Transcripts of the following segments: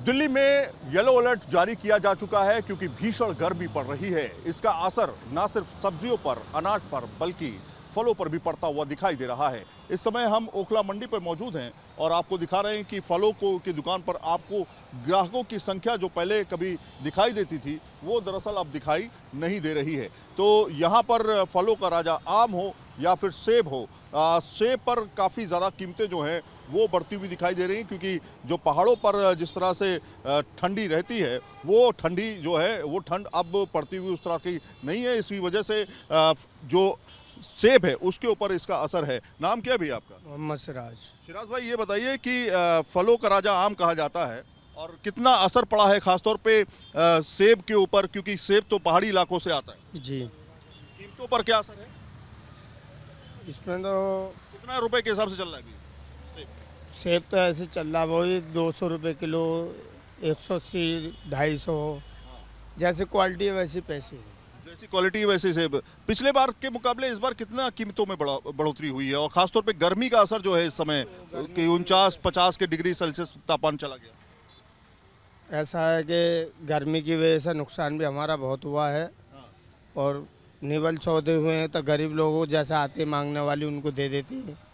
दिल्ली में yellow alert जारी किया जा चुका है क्योंकि भीषण गर्मी पड़ रही है। इसका असर न सिर्फ सब्जियों पर, अनाज पर, बल्कि फलों पर भी पड़ता हुआ दिखाई दे रहा है। इस समय हम ओखला मंडी पर मौजूद हैं और आपको दिखा रहे हैं कि फलों की दुकान पर आपको ग्राहकों की संख्या जो पहले कभी दिखाई देती थी वो दरअसल अब दिखाई नहीं दे रही है। तो यहाँ पर फलों का राजा आम हो या फिर सेब हो, सेब पर काफ़ी ज़्यादा कीमतें जो हैं वो बढ़ती हुई दिखाई दे रही हैं, क्योंकि जो पहाड़ों पर जिस तरह से ठंडी रहती है वो ठंडी जो है वो ठंड अब पड़ती हुई उस तरह की नहीं है। इसी वजह से जो सेब है उसके ऊपर इसका असर है। नाम क्या है भैया आपका? मोहम्मद सिराज। सिराज भाई, ये बताइए कि फलों का राजा आम कहा जाता है और कितना असर पड़ा है खासतौर पे सेब के ऊपर, क्योंकि सेब तो पहाड़ी इलाकों से आता है जी। कीमतों पर क्या असर है? इसमें तो कितना रुपए के हिसाब से चल रहा है अभी सेब तो ऐसे चल रहा है, वही 200 रुपये किलो, 180, 250, जैसे क्वालिटी है वैसे पैसे। जैसी क्वालिटी वैसे सेब। पिछले बार के मुकाबले इस बार कितना कीमतों में बढ़ोतरी हुई है? और खासतौर पे गर्मी का असर जो है इस समय कि 49-50 के डिग्री सेल्सियस तापमान चला गया। ऐसा है कि गर्मी की वजह से नुकसान भी हमारा बहुत हुआ है और निवल सौदे हुए हैं तो गरीब लोगों जैसे आते मांगने वाली उनको दे देती है।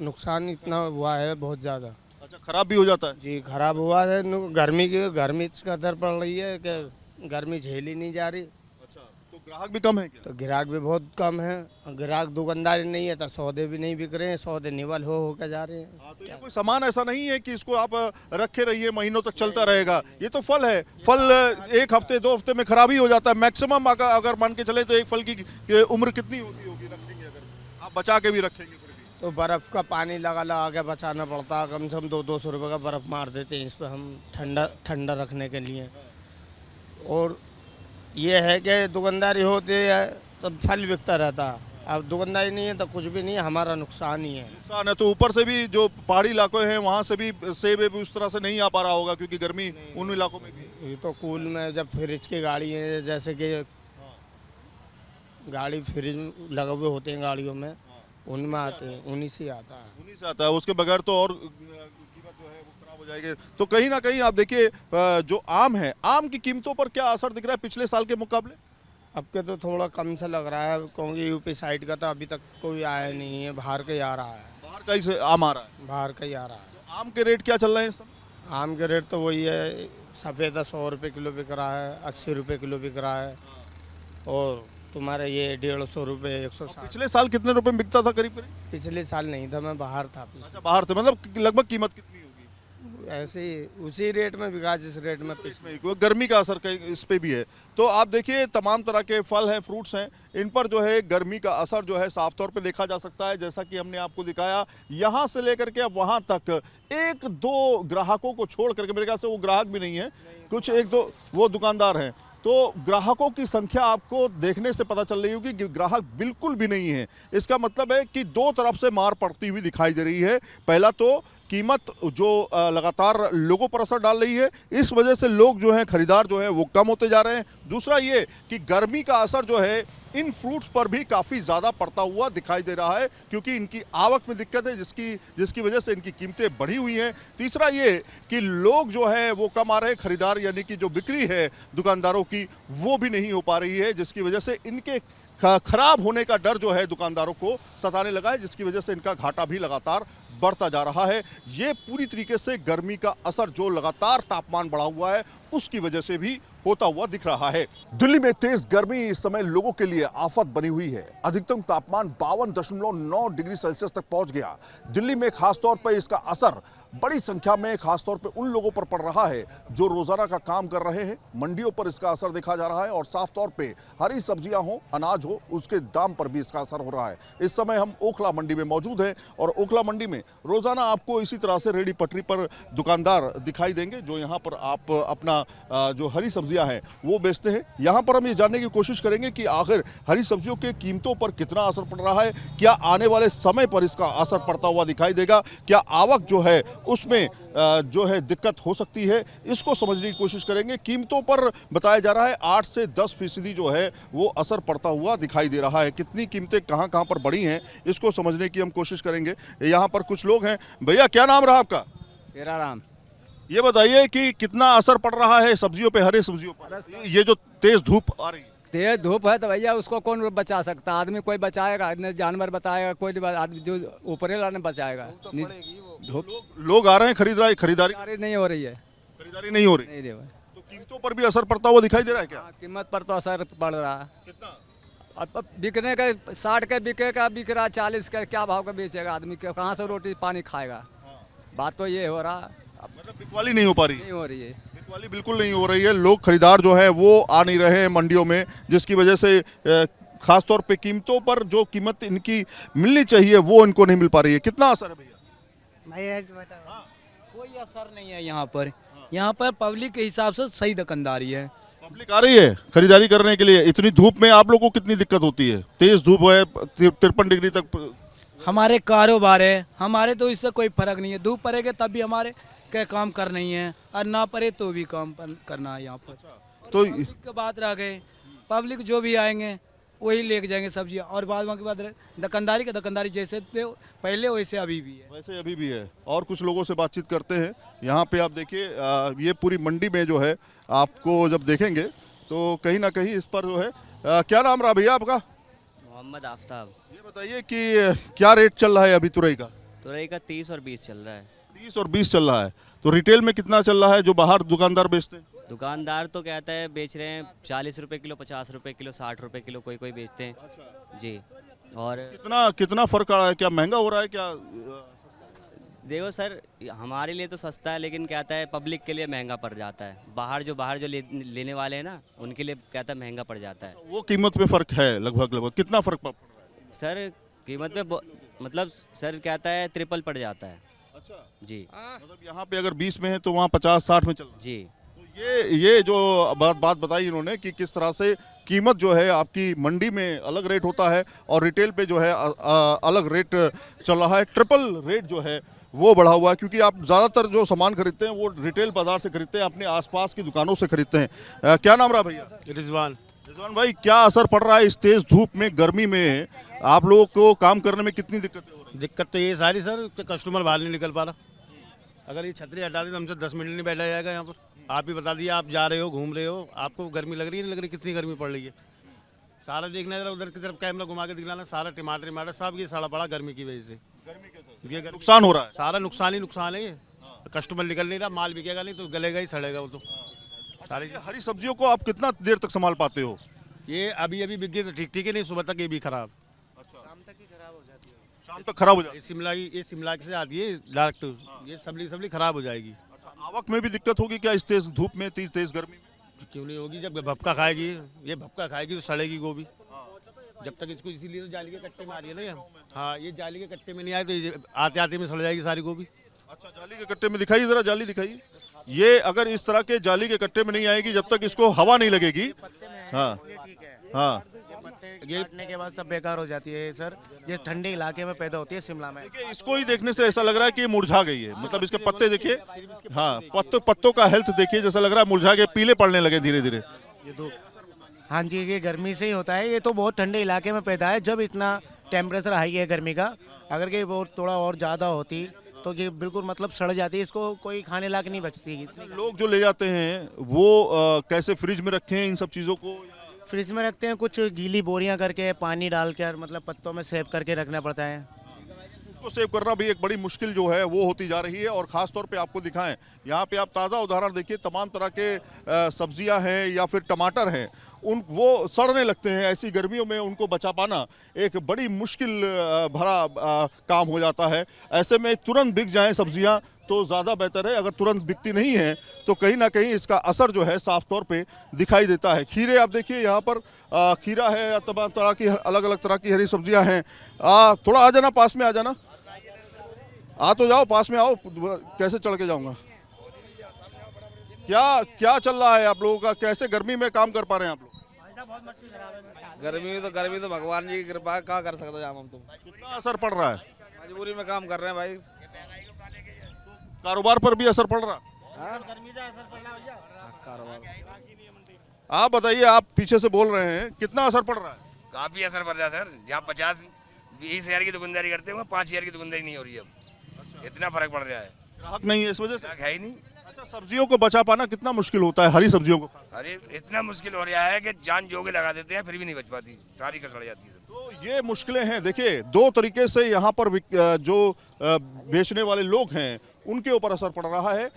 नुकसान इतना हुआ है बहुत ज़्यादा। अच्छा, खराब भी हो जाता है? जी, खराब हुआ है। गर्मी इसका असर पड़ रही है कि गर्मी झेली नहीं जा रही। अच्छा, तो ग्राहक भी कम है क्या? तो ग्राहक भी बहुत कम है, ग्राहक दुकानदारी नहीं है तो सौदे भी नहीं बिक रहे हैं, सौदे निवल हो के जा रहे हैं। तो ये कोई सामान ऐसा नहीं है कि इसको आप रखे रहिए महीनों तक चलता रहेगा। ये तो फल है, फल 1 हफ्ते 2 हफ्ते में खराब ही हो जाता है मैक्सिमम। अगर मान के चले तो एक फल की उम्र कितनी होती होगी रखेंगे, अगर आप बचा के भी रखेंगे? तो बर्फ़ का पानी लगा के बचाना पड़ता है। कम से कम 200 रुपये का बर्फ़ मार देते हैं इस पर हम ठंडा रखने के लिए। और ये है कि दुकानदारी होती है तो फल बिकता रहता है, अब दुकानदारी नहीं है तो कुछ भी नहीं है, हमारा नुकसान ही है। नुकसान है। तो ऊपर से भी जो पहाड़ी इलाके हैं वहाँ से भी सेब भी उस तरह से नहीं आ पा रहा होगा क्योंकि गर्मी उन इलाकों में भी। ये तो कूल में जब फ्रिज की गाड़ी है, जैसे कि गाड़ी फ्रिज लगे हुए होते हैं गाड़ियों में, उनमें आते हैं, उन्हीं से आता है। उन्हीं से आता है, उसके बगैर तो और कीमत जो है वो खराब हो जाएगी। तो कहीं ना कहीं आप देखिए जो आम है, आम की कीमतों पर क्या असर दिख रहा है पिछले साल के मुकाबले? अब के तो थोड़ा कम से लग रहा है, क्योंकि यूपी साइड का तो अभी तक कोई आया नहीं है, बाहर का ही आ रहा है। बाहर का ही से आम आ रहा है? बाहर का ही आ रहा है। तो आम के रेट क्या चल रहे हैं इस समय? आम के रेट तो वही है, सफ़ेदा 100 रुपये किलो बिक रहा है, 80 रुपये किलो बिक रहा है, और तुम्हारे ये 150 रुपये, 160। पिछले साल कितने रुपए में बिकता था करीब? पिछले साल नहीं था, मैं बाहर था। अच्छा, बाहर थे, मतलब लगभग कीमत कितनी होगी? ऐसे ही उसी रेट में बिका जिस रेट में पिछले। गर्मी का असर कहीं इस पे भी है। तो आप देखिए तमाम तरह के फल हैं, फ्रूट्स हैं, इन पर जो है गर्मी का असर जो है साफ तौर पे देखा जा सकता है। जैसा कि हमने आपको दिखाया, यहाँ से लेकर के अब वहाँ तक 1-2 ग्राहकों को छोड़ करके, मेरे ख्याल से वो ग्राहक भी नहीं है, कुछ 1-2 वो दुकानदार हैं। तो ग्राहकों की संख्या आपको देखने से पता चल रही होगी कि ग्राहक बिल्कुल भी नहीं है। इसका मतलब है कि 2 तरफ से मार पड़ती हुई दिखाई दे रही है। पहला तो कीमत जो लगातार लोगों पर असर डाल रही है, इस वजह से लोग जो हैं, खरीदार जो हैं वो कम होते जा रहे हैं। दूसरा ये कि गर्मी का असर जो है इन फ्रूट्स पर भी काफ़ी ज़्यादा पड़ता हुआ दिखाई दे रहा है, क्योंकि इनकी आवक में दिक्कत है जिसकी वजह से इनकी कीमतें बढ़ी हुई हैं। तीसरा ये कि लोग जो हैं वो कम आ रहे हैं, खरीदार यानी कि जो बिक्री है दुकानदारों की वो भी नहीं हो पा रही है, जिसकी वजह से इनके खराब होने का डर जो है दुकानदारों को सताने लगा है, जिसकी वजह से इनका घाटा भी लगातार बढ़ता जा रहा है। ये पूरी तरीके से गर्मी का असर जो लगातार तापमान बढ़ा हुआ है उसकी वजह से भी होता हुआ दिख रहा है। दिल्ली में तेज गर्मी इस समय लोगों के लिए आफत बनी हुई है। अधिकतम तापमान 52.9 डिग्री सेल्सियस तक पहुंच गया। दिल्ली में खासतौर पर इसका असर बड़ी संख्या में खासतौर पे उन लोगों पर पड़ रहा है जो रोजाना का काम कर रहे हैं। मंडियों पर इसका असर देखा जा रहा है और साफ तौर पे हरी सब्जियां हो, अनाज हो, उसके दाम पर भी इसका असर हो रहा है। इस समय हम ओखला मंडी में मौजूद हैं और ओखला मंडी में रोजाना आपको इसी तरह से रेडी पटरी पर दुकानदार दिखाई देंगे जो यहाँ पर आप अपना जो हरी सब्जियां हैं वो बेचते हैं। यहाँ पर हम ये जानने की कोशिश करेंगे कि आखिर हरी सब्जियों के कीमतों पर कितना असर पड़ रहा है, क्या आने वाले समय पर इसका असर पड़ता हुआ दिखाई देगा, क्या आवक जो है उसमें जो है दिक्कत हो सकती है, इसको समझने की कोशिश करेंगे। कीमतों पर बताया जा रहा है 8 से 10% जो है वो असर पड़ता हुआ दिखाई दे रहा है। कितनी कीमतें कहां पर बढ़ी हैं इसको समझने की हम कोशिश करेंगे। यहाँ पर कुछ लोग हैं। भैया क्या नाम रहा आपका? तेरा राम। ये बताइए कि कितना असर पड़ रहा है सब्जियों पे, हरी सब्जियों पर, ये जो तेज धूप आ रही है? तेज धूप है तो भैया उसको कौन बचा सकता, आदमी कोई बचाएगा न, जानवर बताएगा कोई नहीं, आदमी जो ऊपर वाला नहीं बचाएगा। धूप लोग आ रहे हैं खरीदारी खरीदारी खरीदारी नहीं हो रही है, खरीदारी नहीं हो रही, नहीं देवा। तो कीमतों पर भी असर पड़ता हुआ दिखाई दे रहा है क्या? हाँ, कीमत पर तो असर पड़ रहा है। कितना? अब बिकने का 60 का बिकेगा, बिक रहा 40 का, क्या भाव का बेचेगा आदमी, कहाँ से रोटी पानी खाएगा? बात तो ये हो रहा, अब मतलब बिकवाली नहीं हो पा रही, नहीं हो रही है। बिकवाली बिल्कुल नहीं हो रही है। लोग खरीदार जो है वो आ नहीं रहे हैं मंडियों में, जिसकी वजह से खास तौर पे कीमतों पर जो कीमत इनकी मिलनी चाहिए वो इनको नहीं मिल पा रही है। कितना असर है भैया? भैया बताओ। कोई असर नहीं है यहाँ पर। यहाँ पर पब्लिक के हिसाब से सही दुकानदारी है। पब्लिक आ रही है खरीदारी करने के लिए। इतनी धूप में आप लोग को कितनी दिक्कत होती है? तेज धूप है, 53 डिग्री तक। हमारे कारोबार है, हमारे तो इससे कोई फर्क नहीं है। धूप पड़ेगा तब भी हमारे के काम करना ही है, और ना पड़े तो भी काम करना है यहाँ पर। तो पब्लिक की बात रह गए, पब्लिक जो भी आएंगे वही लेके जाएंगे सब्जियाँ, और बाद बाकी बात दुकानदारी के दुकानदारी जैसे थे पहले वैसे अभी भी है। वैसे अभी भी है। और कुछ लोगों से बातचीत करते हैं। यहाँ पे आप देखिए ये पूरी मंडी में जो है आपको जब देखेंगे तो कहीं ना कहीं इस पर जो है क्या नाम रहा भैया आपका? मोहम्मद आफ्ताब। ये बताइए कि क्या रेट चल रहा है अभी तुरई का? तुरई का 30 और 20 चल रहा है। 30 और 20 चल रहा है। तो रिटेल में कितना चल रहा है जो बाहर दुकानदार बेचते हैं? दुकानदार तो कहता है बेच रहे हैं 40 रुपए किलो, 50 रुपए किलो, 60 रुपए किलो, कोई कोई बेचते हैं जी। और कितना कितना फर्क आ रहा है? क्या महंगा हो रहा है क्या? देखो सर, हमारे लिए तो सस्ता है, लेकिन कहता है पब्लिक के लिए महंगा पड़ जाता है। बाहर जो लेने वाले हैं ना, उनके लिए कहता है महंगा पड़ जाता है। वो कीमत में फर्क है लगभग कितना फर्क पड़ रहा है? सर कीमत में मतलब सर कहता है ट्रिपल पड़ जाता है। अच्छा जी मतलब यहाँ पे अगर 20 में है तो वहाँ 50-60 में चल रहा है। जी। तो ये जो बात बताई इन्होंने कि किस तरह से कीमत जो है आपकी मंडी में अलग रेट होता है और रिटेल पे जो है अलग रेट चल रहा है। ट्रिपल रेट जो है वो बढ़ा हुआ है, क्योंकि आप ज़्यादातर जो सामान खरीदते हैं वो रिटेल बाजार से खरीदते हैं, अपने आसपास की दुकानों से खरीदते हैं। क्या नाम रहा भैया? रिजवान। रिजवान भाई, क्या असर पड़ रहा है इस तेज धूप में, गर्मी में आप लोगों को काम करने में कितनी दिक्कतें हो रही? दिक्कत तो ये सारी सर कि कस्टमर बाहर नहीं निकल पा रहा। अगर ये छतरी हटा दी तो हमसे 10 मिनट नहीं बैठा जाएगा यहाँ पर। आप ही बता दिए, आप जा रहे हो, घूम रहे हो, आपको गर्मी लग रही है, नहीं लग रही? कितनी गर्मी पड़ रही है। सारा देखना जरा, उधर की तरफ कैमरा घुमा के दिखलाना, सारा टमाटर सब ये सड़ा पड़ा गर्मी की वजह से। ये नुकसान हो रहा है। सारा नुकसान ही नुकसान है ये। कस्टमर निकल नहीं रहा, माल बिकेगा नहीं तो गलेगा ही, सड़ेगा वो तो सारी। ये हरी सब्जियों को आप कितना देर तक संभाल पाते हो? ये अभी अभी बिक गई तो ठीक ठीक है, नहीं सुबह तक ये भी खराब। शाम तक खराब हो जाती ये शिमला से आती है डायरेक्ट, ये सबली खराब हो जाएगी। है। अच्छा, आवक में भी दिक्कत होगी क्या इस तेज धूप में, तेज गर्मी में? क्यों नहीं होगी, जब भपका खाएगी, ये भपका खाएगी तो सड़ेगी गोभी। जब तक इसको, इसीलिए तो जाली के कट्टे में आ रही है ना ये। हाँ, ये जाली के कट्टे में नहीं आए तो ये आते आते में सड़ जाएगी सारी गोभी। अच्छा, जाली के कट्टे में दिखाइए, जरा जाली दिखाइए। ये अगर इस तरह के जाली के कट्टे में नहीं आएगी, जब तक इसको हवा नहीं लगेगी। हाँ हाँ, ये काटने के बाद सब बेकार हो जाती है सर। ये ठंडे इलाके में पैदा होती है शिमला में। देखिए इसको ही देखने से ऐसा लग रहा है कि ये मुरझा गई है। मतलब इसके पत्ते देखिए, हाँ पत्तों का हेल्थ देखिए, जैसा लग रहा है मुरझा के पीले पड़ने लगे धीरे धीरे। ये तो हाँ जी, ये गर्मी से ही होता है। ये तो बहुत ठंडे इलाके में पैदा है। जब इतना टेम्परेचर हाई है गर्मी का, अगर ये बहुत थोड़ा और ज़्यादा होती तो ये बिल्कुल मतलब सड़ जाती है। इसको कोई खाने लायक नहीं बचती। लोग जो ले जाते हैं वो कैसे फ्रिज में रखें इन सब चीज़ों को? फ्रिज में रखते हैं, कुछ गीली बोरियां करके पानी डाल कर, मतलब पत्तों में सेव करके रखना पड़ता है। उसको सेव करना भी एक बड़ी मुश्किल जो है वो होती जा रही है। और ख़ास तौर पे आपको दिखाएं, यहाँ पे आप ताज़ा उदाहरण देखिए, तमाम तरह के सब्जियां हैं या फिर टमाटर हैं, वो सड़ने लगते हैं। ऐसी गर्मियों में उनको बचा पाना एक बड़ी मुश्किल भरा काम हो जाता है। ऐसे में तुरंत बिक जाएं सब्जियां तो ज़्यादा बेहतर है। अगर तुरंत बिकती नहीं है तो कहीं ना कहीं इसका असर जो है साफ तौर पे दिखाई देता है। खीरे आप देखिए, यहाँ पर खीरा है, तमाम तरह की अलग अलग तरह की हरी सब्जियां हैं। थोड़ा आ जाना, पास में आ जाना, आ तो जाओ, पास में आओ। कैसे चढ़ के जाऊंगा? क्या चल रहा है आप लोगों का? कैसे गर्मी में काम कर पा रहे हैं आप लोग? गर्मी तो भगवान जी की कृपा है, क्या कर सकते हैं हम तुम। कितना असर पड़ रहा है? मजबूरी में काम कर रहे हैं भाई। कारोबार पर भी असर पड़ रहा है? कारोबार आप बताइए, आप पीछे से बोल रहे हैं, कितना असर पड़ रहा है? काफी असर पड़ रहा है सर। यहाँ 50-20 हज़ार की दुकानदारी करते हैं, 5 हज़ार की दुकानदारी नहीं हो रही है अब। इतना फर्क पड़ रहा है। ग्राहक नहीं है इस वजह से? ग्राहक है ही नहीं। अच्छा, सब्जियों को बचा पाना कितना मुश्किल होता है, हरी सब्जियों को? अरे इतना मुश्किल हो रहा है कि जान जोगे लगा देते हैं फिर भी नहीं बच पाती, सारी कर सड़ जाती है सब। तो ये मुश्किलें हैं। देखिए, दो तरीके से यहाँ पर जो बेचने वाले लोग हैं उनके ऊपर असर पड़ रहा है।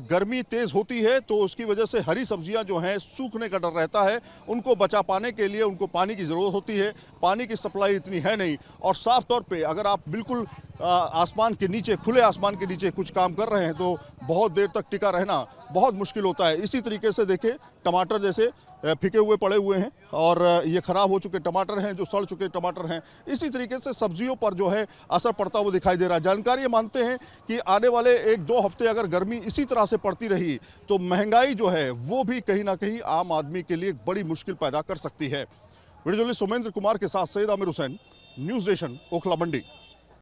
गर्मी तेज होती है तो उसकी वजह से हरी सब्जियां जो हैं सूखने का डर रहता है। उनको बचा पाने के लिए उनको पानी की ज़रूरत होती है, पानी की सप्लाई इतनी है नहीं। और साफ तौर पे अगर आप बिल्कुल आसमान के नीचे, खुले आसमान के नीचे कुछ काम कर रहे हैं तो बहुत देर तक टिका रहना बहुत मुश्किल होता है। इसी तरीके से देखिए, टमाटर जैसे फिके हुए पड़े हुए हैं और ये खराब हो चुके टमाटर हैं, जो सड़ चुके टमाटर हैं। इसी तरीके से सब्जियों पर जो है असर पड़ता हुआ दिखाई दे रहा है। जानकारी ये मानते हैं कि आने वाले 1-2 हफ्ते अगर गर्मी इसी तरह से पड़ती रही तो महंगाई जो है वो भी कहीं ना कहीं आम आदमी के लिए एक बड़ी मुश्किल पैदा कर सकती है। वीडियो जर्नलिस्ट सुमेंद्र कुमार के साथ सैयद आमिर हुसैन, न्यूज़ नेशन, ओखला मंडी।